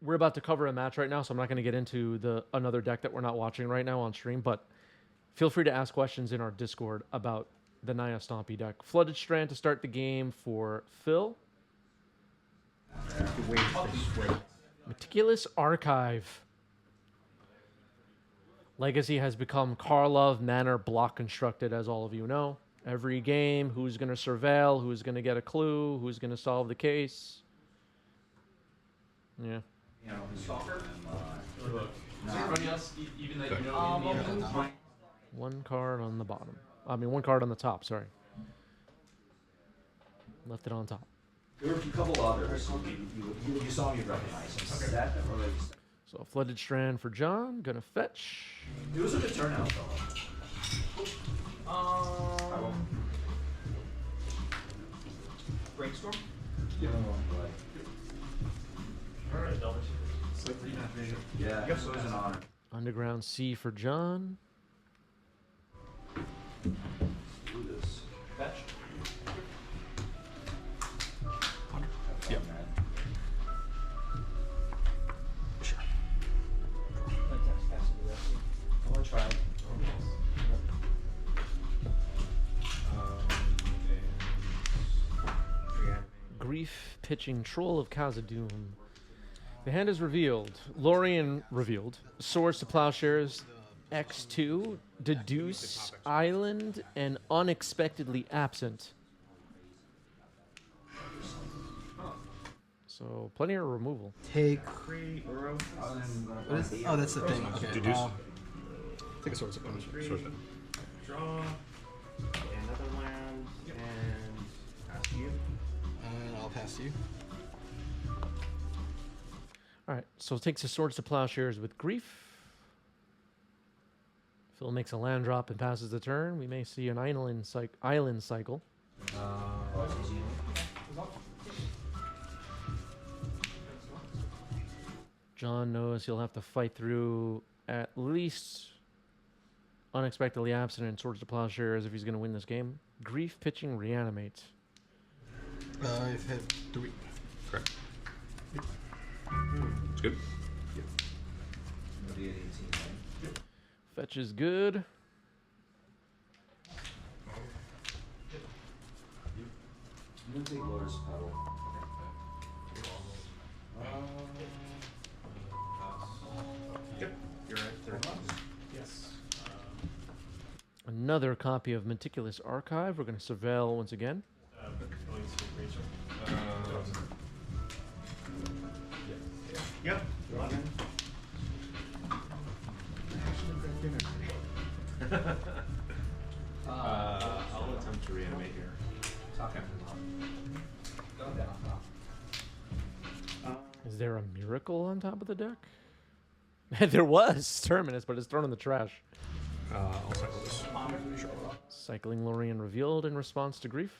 we're about to cover a match right now, so I'm not going to get into another deck that we're not watching right now on stream, but feel free to ask questions in our Discord about the Naya Stompy deck. Flooded Strand to start the game for Phil. Meticulous Archive. Legacy has become Karlov Manor block constructed, as all of you know. Every game, who's going to surveil, who's going to get a clue, who's going to solve the case. Yeah. One card on the bottom. I mean, one card on the top, sorry. Left it on top. There were a couple others you saw me recognize. Okay. So, Flooded Strand for John. Gonna fetch. It was a good turnout, though. Brainstorm? Yeah. Alright, yeah, so it was an honor. Underground Sea for John. Do this. Fetch? Yep. Sure. I want to try it. Grief pitching Troll of Khazad-dûm. The hand is revealed. Lorien revealed. Swords to Plowshares. X2. Deduce. Island. And Unexpectedly Absent. So, plenty of removal. Take. What is, oh, that's the thing. Okay. Deduce. Take a Swords of Plowshares. Draw. Another land. And pass you. And I'll pass you. Alright, so it takes the Swords to Plowshares with Grief. Phil makes a land drop and passes the turn. We may see an island cycle. John knows he'll have to fight through at least Unexpectedly Absent and Swords to Plowshares if he's going to win this game. Grief pitching Reanimate. I've had 3. Correct. It's good. Fetch is good. I'm going to take Lotus Petal. Yep. You're right. $30. Yes. Another copy of Meticulous Archive. We're going to surveil once again. Yep. 11. I'll attempt to reanimate here. Okay. Is there a miracle on top of the deck? There was Terminus, but it's thrown in the trash. I'll cycle this. Sure. Cycling Lorien revealed in response to Grief.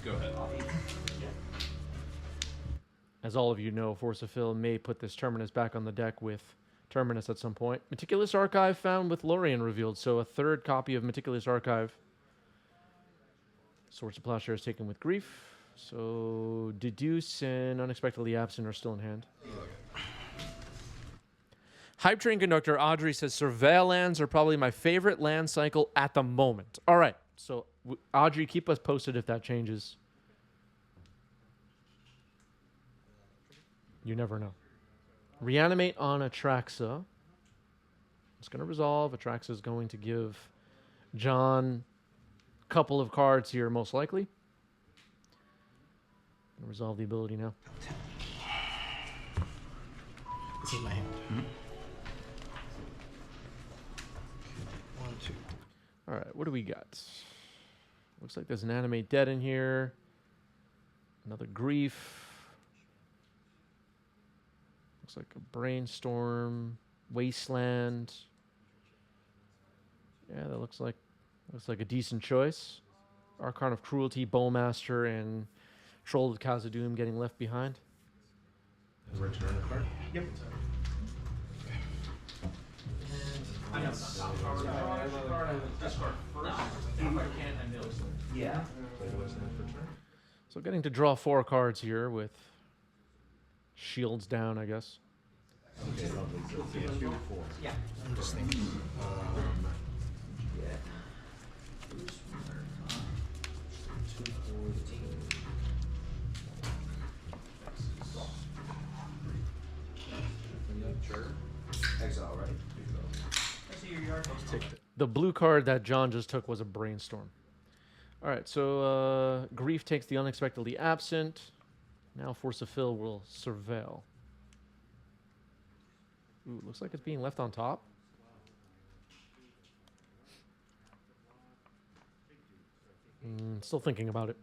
Go ahead. As all of you know, Force of Phil may put this Terminus back on the deck with Terminus at some point. Meticulous Archive found with Lorien revealed, so a third copy of Meticulous Archive. Swords of Plowshares taken with Grief. So Deduce and Unexpectedly Absent are still in hand. Hype Train Conductor Audrey says Surveil lands are probably my favorite land cycle at the moment. All right, so Audrey, keep us posted if that changes. You never know. Reanimate on Atraxa. It's going to resolve. Atraxa is going to give John a couple of cards here, most likely. Gonna resolve the ability now. This is my hand. Mm-hmm. 1, 2. All right, what do we got? Looks like there's an Animate Dead in here. Another Grief. Looks like a Brainstorm, Wasteland. Yeah, that looks like a decent choice. Archon of Cruelty, Bowmaster, and Troll of Khazad-dûm getting left behind. Return a card. Yep. Yeah. So getting to draw 4 cards here with shields down, I guess. Okay, lovely. So it's 2, 4. Yeah. I'm just thinking. Yeah. 2, 4, Sure. Exile, right? I see your yard. The blue card that John just took was a brainstorm. All right, so Grief takes the unexpectedly absent. Now Force of Fill will surveil. Ooh, looks like it's being left on top. Still thinking about it.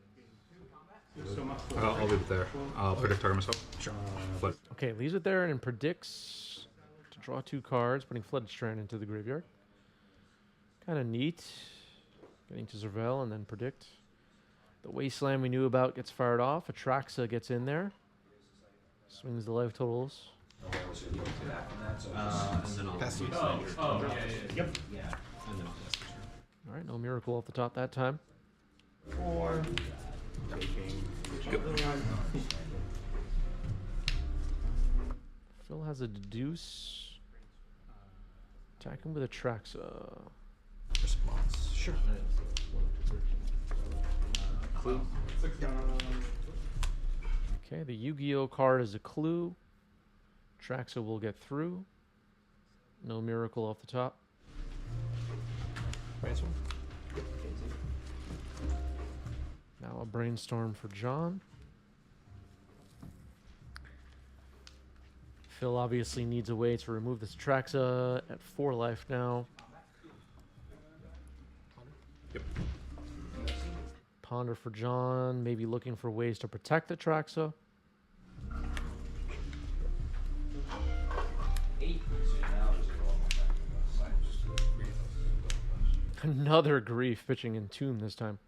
So much for I'll leave it there. I'll predict target myself. Sure. Flip. Okay, leaves it there and predicts to draw 2 cards, putting Flooded Strand into the graveyard. Kind of neat. Getting to surveil and then predict. The Wasteland we knew about gets fired off. Atraxa gets in there. Swings the life totals. Okay, so you go back from that. So And then I'll Pass use it. Yep. yeah. And then I'll pass the turn. All right, no miracle off the top that time. 4. Taking. Phil has a deduce. Attacking with Atraxa. Response. Sure. Clue. Okay, the Yu-Gi-Oh card is a clue. Atraxa will get through. No miracle off the top. Brainstorm. Now a brainstorm for John. Phil obviously needs a way to remove this Atraxa at 4 life now. Yep. Ponder for John, maybe looking for ways to protect the Atraxa. 8. So now there's a roll back to the side. Another Grief pitching in Tomb this time.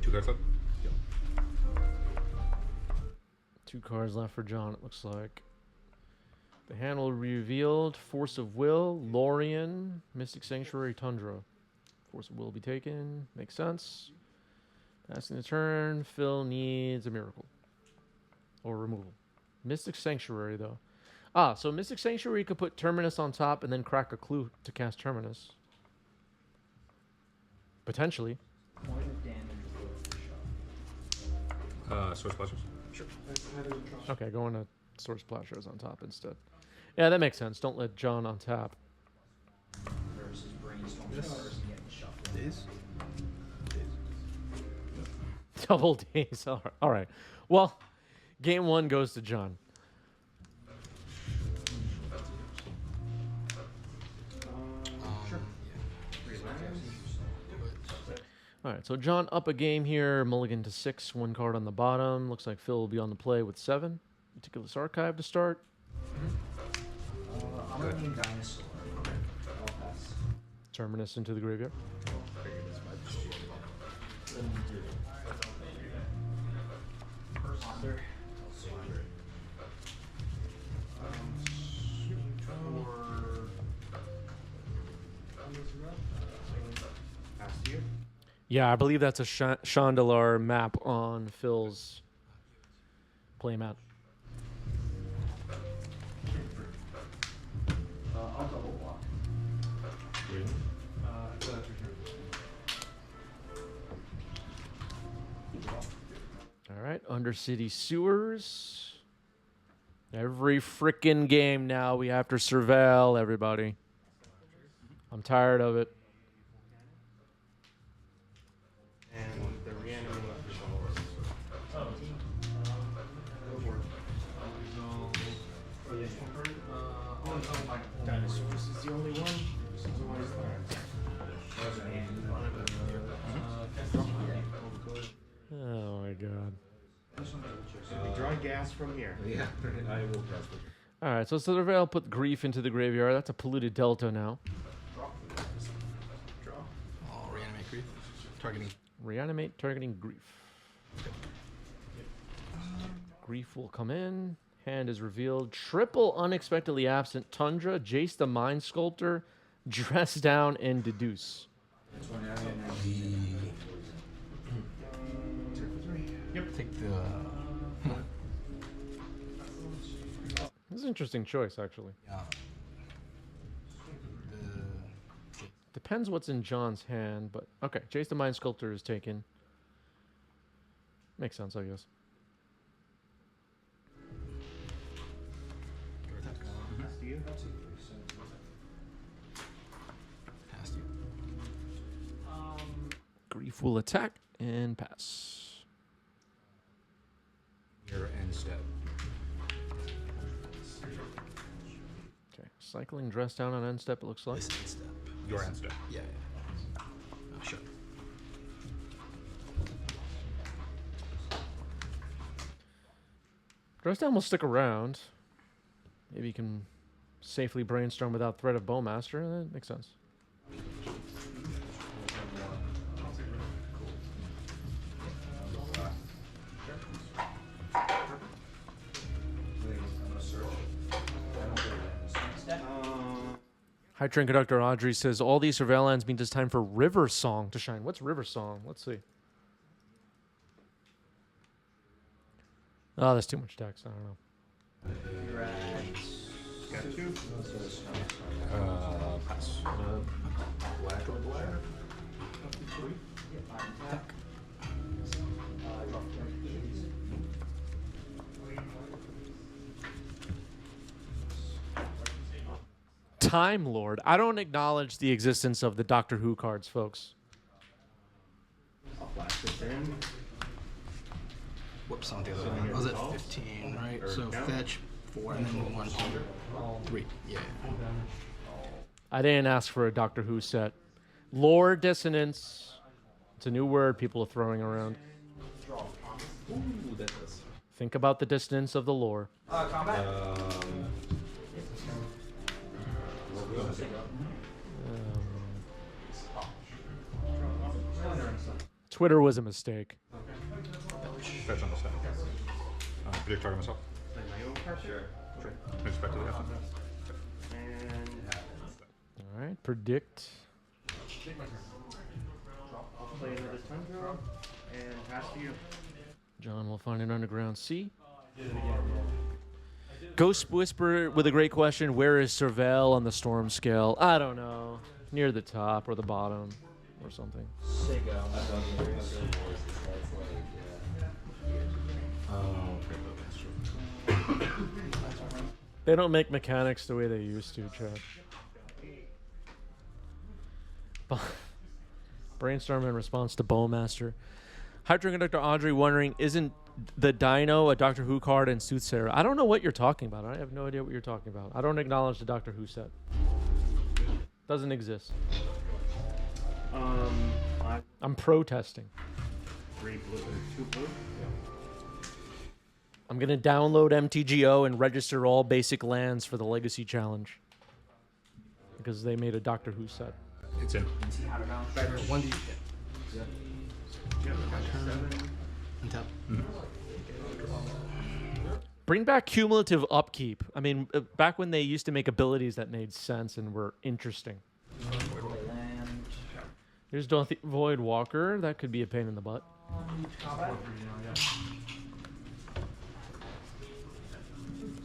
Two card flip. 2 cards left for John, it looks like. The hand will be revealed. Force of Will, Lorien, Mystic Sanctuary, Tundra. Force of Will will be taken. Makes sense. Passing the turn. Phil needs a miracle. Or removal. Mystic Sanctuary, though. Ah, so Mystic Sanctuary could put Terminus on top and then crack a clue to cast Terminus. Potentially. Point of damage for the shot. Source blasters. Sure. Okay, going to Source Plashers on top instead. Yeah, that makes sense. Don't let John on tap. Versus brainstorm Yes. first and getting shuffled. Days. Double days. All right. Well, game 1 goes to John. Sure. All right, so John up a game here. Mulligan to 6, 1 card on the bottom. Looks like Phil will be on the play with 7. Meticulous Archive to start. I'm going to name Dinosaur. I'll pass. Terminus into the graveyard. Ponder. Pass to you. Yeah, I believe that's a Chandelar map on Phil's playmat. I'll double block. All right, Undercity Sewers. Every frickin' game now we have to surveil everybody. I'm tired of it. And the Reanimator. Dinosaurs is the only one. Otherwise, Oh my god. we draw gas from here. Yeah, I will pass it. All right, so surveil put Grief into the graveyard. That's a polluted Delta now. Draw. Oh, reanimate grief. Targeting. Reanimate, targeting Grief. Grief will come in. Hand is revealed. Triple unexpectedly absent Tundra, Jace the Mind Sculptor, Dress Down, and Deduce. take the. This is an interesting choice, actually. Yeah. Depends what's in John's hand, but okay. Chase the Mind Sculptor is taken. Makes sense, I guess. Past you. Grief will attack and pass. Your end step. Okay. Cycling dress down on end step, it looks like. This end step. Your end step. Yeah. Oh, sure. Dress down will stick around. Maybe you can safely brainstorm without threat of Bowmaster. That makes sense. High Train Conductor Audrey says, all these surveillance means it's time for River Song to shine. What's River Song? Let's see. Oh, that's too much text. I don't know. You're at Got two. Pass. black or black? Time Lord. I don't acknowledge the existence of the Doctor Who cards, folks. I'll flash this in. Whoops, on the other one. I was at 15, right? So fetch 4 and then 1, 2, 3. Yeah. I didn't ask for a Doctor Who set. Lore dissonance. It's a new word people are throwing around. Ooh, that does. Think about the dissonance of the lore. Combat. Twitter was a mistake. Fetch on the step. Predict target myself. Play my own card. Sure. Sure. Expect to happen. And All right, predict. I'll play another Tundra and pass to you. John will find an underground sea. Ghost Whisperer with a great question. Where is Serval on the storm scale? I don't know. Near the top or the bottom or something. Sego. They don't make mechanics the way they used to, Chad. Brainstorm in response to Bowmaster. Hydro Conductor Audrey wondering, isn't the Dino a Doctor Who card and Soothsayer? I don't know what you're talking about. I have no idea what you're talking about. I don't acknowledge the Doctor Who set. Doesn't exist. I'm protesting. 3 blue, 2 blue. I'm going to download MTGO and register all basic lands for the Legacy Challenge. Because they made a Doctor Who set. It's in. I don't know. 1D. Yeah, we got 7. Untap. Bring back cumulative upkeep. I mean, back when they used to make abilities that made sense and were interesting. Land. Here's Void Walker. That could be a pain in the butt. Combat.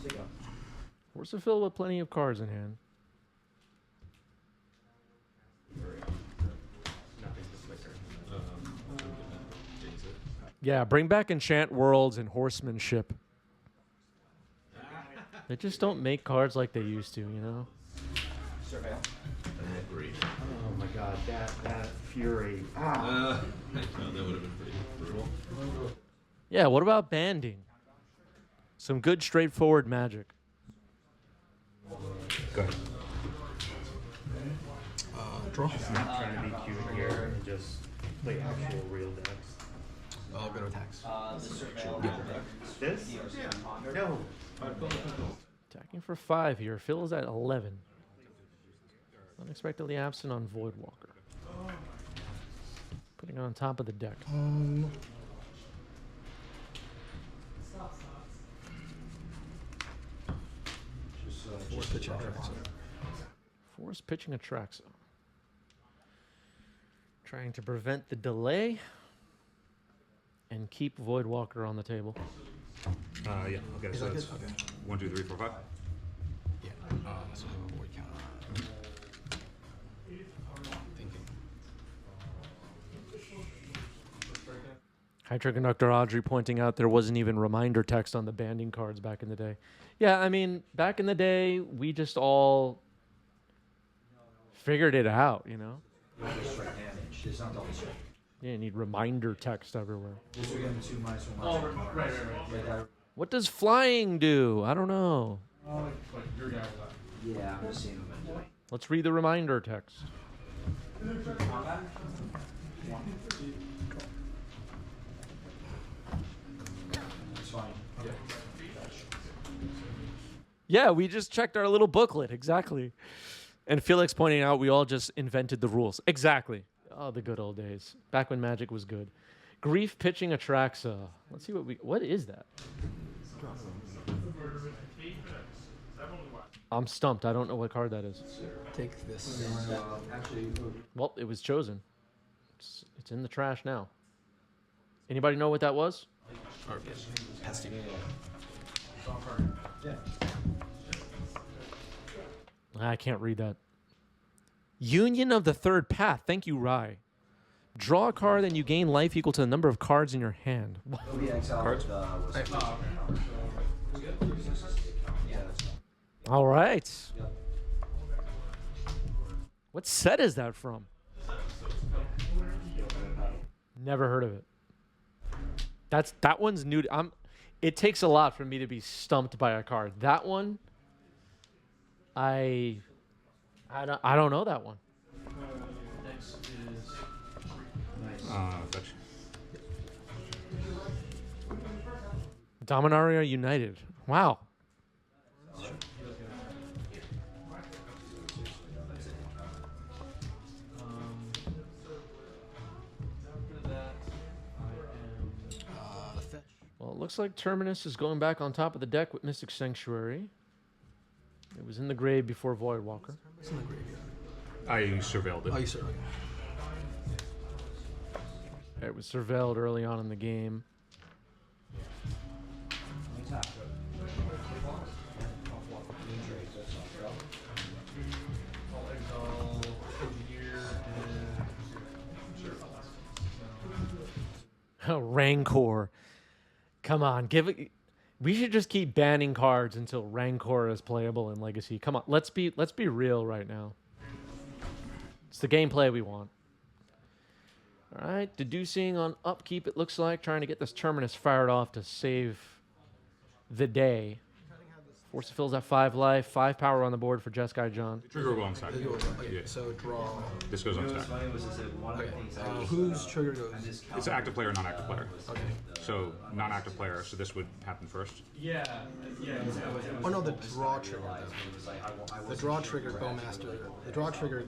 Sego. Where's a fill with plenty of cards in hand? Nothing to flicker. Yeah, bring back Enchant Worlds and Horsemanship. They just don't make cards like they used to, you know? Surveil. Oh my god, that fury. That would have been pretty brutal. Yeah, what about banding? Some good straightforward magic. Go ahead. Draw. Not trying to be cute here and just play actual real decks. I'll go to attacks. The surveil. This? No. Attacking for 5 here. Phil is at 11. Unexpectedly absent on Void Walker. Putting it on top of the deck. Force pitch and Atraxa. Force pitching Atraxa. Trying to prevent the delay. and keep Voidwalker on the table. Yeah. Okay. So that's 1, 2, 3, 4, 5. Yeah. So void counter. Thinking. Hydra Conductor Audrey pointing out there wasn't even reminder text on the banding cards back in the day. Yeah, I mean, back in the day, we just all figured it out, you know? Just straight damage. It's not double strike. You didn't need reminder text everywhere. This will give him 2 minus 1. Oh, right. Yeah, that, What does flying do? I don't know. Oh, like your guy was up. yeah, I'm just seeing him in doing. Let's read the reminder text. It's fine. Yeah, we just checked our little booklet. Exactly. And Felix pointing out we all just invented the rules. Exactly. Oh, the good old days. Back when Magic was good. Grief pitching Atraxa. Let's see what is that? I'm stumped. I don't know what card that is. Take this. Actually, Well, it was chosen. It's in the trash now. Anybody know what that was? Or pesty. yeah. I can't read that. Union of the Third Path. Thank you, Rai. Draw a card and you gain life equal to the number of cards in your hand. It'll be exiled. Cards? All right. Yep. What set is that from? Never heard of it. That one's new. It takes a lot for me to be stumped by a card. That one, I don't know that one. Next is Fetch. Dominaria United. Wow. after that, I am Fetch. Well, it looks like Terminus is going back on top of the deck with Mystic Sanctuary. It was in the grave before Voidwalker. It's in the graveyard. I surveilled it. Oh, you said okay. It was surveilled early on in the game. I'll exile Engineer and Rancor. Come on, give it. We should just keep banning cards until Rancor is playable in Legacy. Come on, let's be real right now. It's the gameplay we want. All right, deducing on upkeep. It looks like trying to get this Terminus fired off to save the day. Force of Fills at 5 life, 5 power on the board for Jeskai John. The trigger will go on stack. Okay, Yeah. so draw. This goes on What's stack. funny was is that one of the things I was, Whose trigger goes? It's an active player, non-active player. Okay. So non-active player. So this would happen first. yeah. Oh no, the draw trigger. The draw trigger Bowmaster. The draw trigger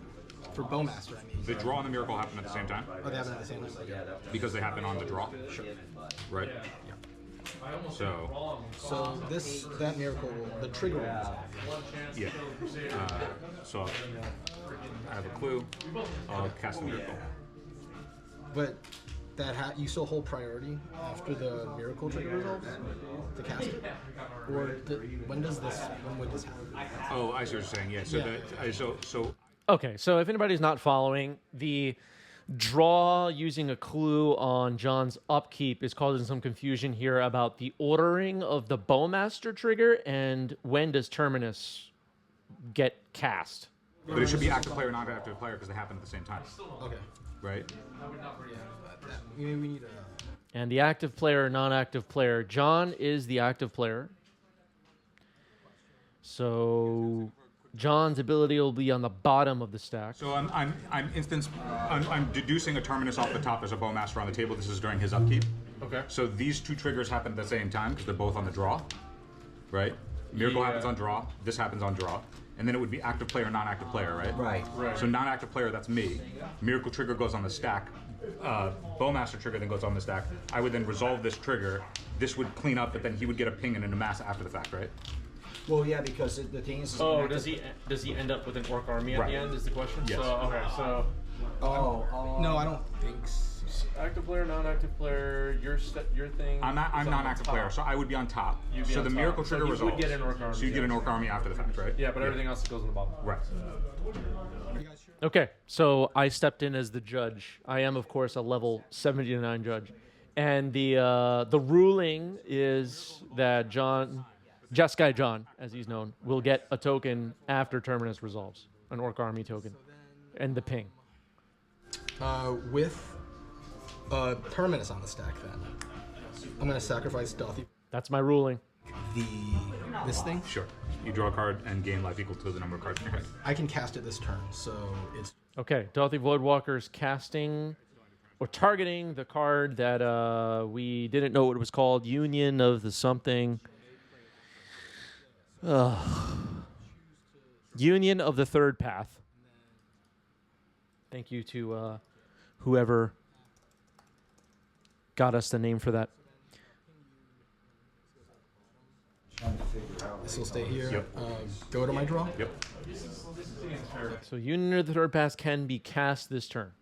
for Bowmaster. I mean. The draw and the miracle happen at the same time Oh, they happen at the same time. Okay. because they happen on the draw. Sure. Right. So So that miracle, the trigger will resolve. yeah. So I have a clue. I'll cast the miracle. But you still hold priority after the miracle trigger resolves to cast it. Or when would this happen? Oh, I see what you're saying. Yeah. So Yeah. so Okay, so if anybody's not following, the draw using a clue on John's upkeep is causing some confusion here about the ordering of the Bowmaster trigger and when does Terminus get cast. but it should be active player, non-active player because they happen at the same time, Okay. right? Maybe we need a. And the active player, non-active player. John is the active player. So John's ability will be on the bottom of the stack. So I'm deducing a Terminus off the top. There's a Bowmaster on the table. This is during his upkeep. Okay. So these two triggers happen at the same time because they're both on the draw, right? Miracle happens on draw. This happens on draw. And then it would be active player, non-active player, right? right. So non-active player, that's me. Miracle trigger goes on the stack. Bowmaster trigger then goes on the stack. I would then resolve this trigger. This would clean up, but then he would get a ping and an amass after the fact, right? Well, yeah, because the thing is. Oh, does he end up with an orc army at Right. the end? Is the question? Yes. So okay, so Oh, No, I don't think so. Active player, non-active player, your thing. I'm non-active player, so I would be on top. You'd be So on the top. Miracle So Trigger you resolves. would get an Orc Army, So you get yeah. an Orc Army after the fact, right? Yeah, but everything else goes in the bottom. Right. Okay, so I stepped in as the judge. I am, of course, a level 79 judge, and the ruling is that Jeskai John, as he's known, will get a token after Terminus resolves, an Orc Army token, and the ping. With Terminus on the stack, then I'm gonna sacrifice Stealthy. That's my ruling. This thing. Sure. You draw a card and gain life equal to the number of cards in your hand. I can cast it this turn, so it's Okay, Delthy Voidwalker's casting or targeting the card that we didn't know what it was called, Union of the something. Union of the Third Path. Thank you to whoever got us the name for that. this will stay here. Yep. Go to my draw. Yep. So Union of the Third Path can be cast this turn.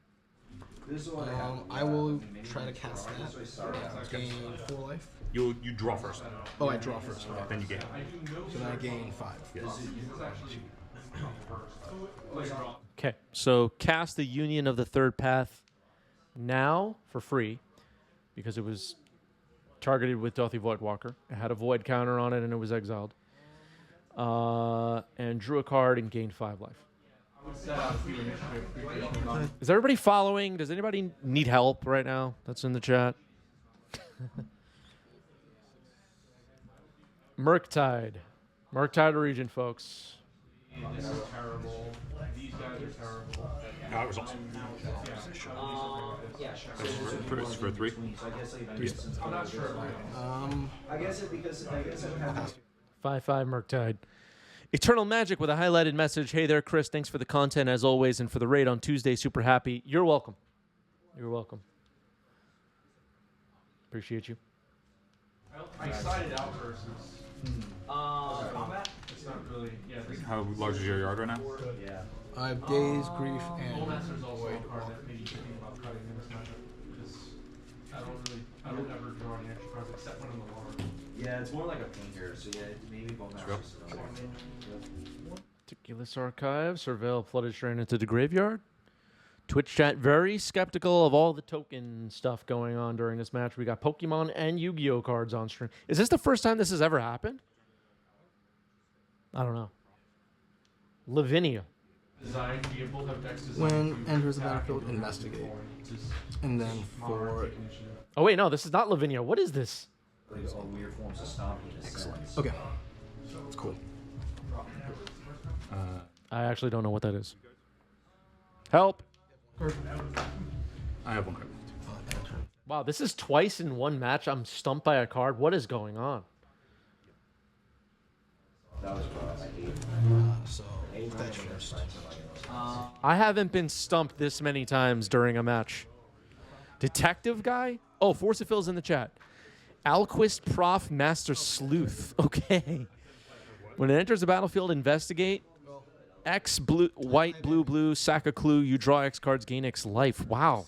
I will try to cast that. Gain 4 life. You draw first, Oh, I draw first. Okay. then you gain. So then I gain 5. Yes. Okay, so cast the Union of the Third Path now for free because it was targeted with Delthy Voidwalker. It had a void counter on it and it was exiled. And drew a card and gained 5 life. Is everybody following? Does anybody need help right now that's in the chat? Murktide. Murktide region, folks. This is terrible. These guys are terrible. Results. It's for 3. So I guess like, I'm not sure. I guess it because I guess it kind of 5/5 Murktide. Eternal Magic with a highlighted message. Hey there, Chris. Thanks for the content as always and for the raid on Tuesday. Super happy. You're welcome. You're welcome. Appreciate you. I sided out versus. combat. It's not really. Yeah. This How large is your yard right now? Yeah. I have Days, Grief, and Bullmaster's also a card that made you think about cutting in this matchup because I don't ever draw any extra cards except when I'm alone. Yeah, it's more like a finger. So yeah, maybe Bowmaster's still. Meticulous Archive. Surveil flooded straight into the graveyard. Twitch chat very skeptical of all the token stuff going on during this match. We got Pokemon and Yu-Gi-Oh cards on stream. Is this the first time this has ever happened? I don't know. Lavinia. Designed to be able to have decks designed when to enters the attack battlefield, and investigate. just And then modern for take initiative. Oh wait, no, this is not Lavinia. What is this? Like all weird forms of stomping. Excellent. okay, it's cool. I actually don't know what that is. Help. I have 1 card left. Wow, this is twice in one match. I'm stumped by a card. What is going on? That was rough. I hate So that's first. I haven't been stumped this many times during a match. Detective guy? Oh, Forcefill's in the chat. Alquist Prof Master Sleuth. Okay. When it enters the battlefield, investigate. X blue, white, blue, blue, sack a clue. You draw X cards, gain X life. Wow.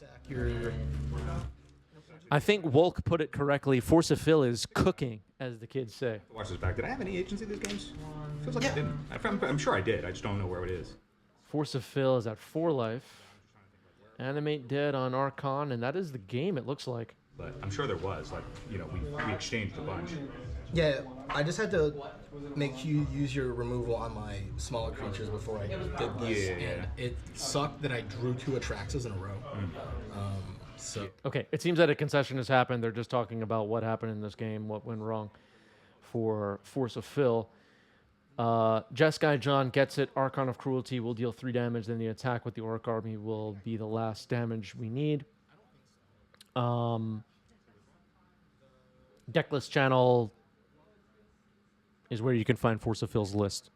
I think Wolk put it correctly. Forcefill is cooking, as the kids say. Watch this back. Did I have any agency these games? Feels like I didn't. I'm sure I did. I just don't know where it is. Forcefill is at 4 life. Animate Dead on Archon, and that is the game, it looks like. But I'm sure there was. Like, you know, we exchanged a bunch. Yeah, I just had to make you use your removal on my smaller creatures before I did this, Yeah. and it sucked that I drew 2 Atraxas in a row. So Okay, it seems that a concession has happened. They're just talking about what happened in this game, what went wrong for Forcefill. Jeskai John gets it. Archon of Cruelty will deal 3 damage. Then the attack with the Orc Army will be the last damage we need. Decklist channel is where you can find Forcefill's list.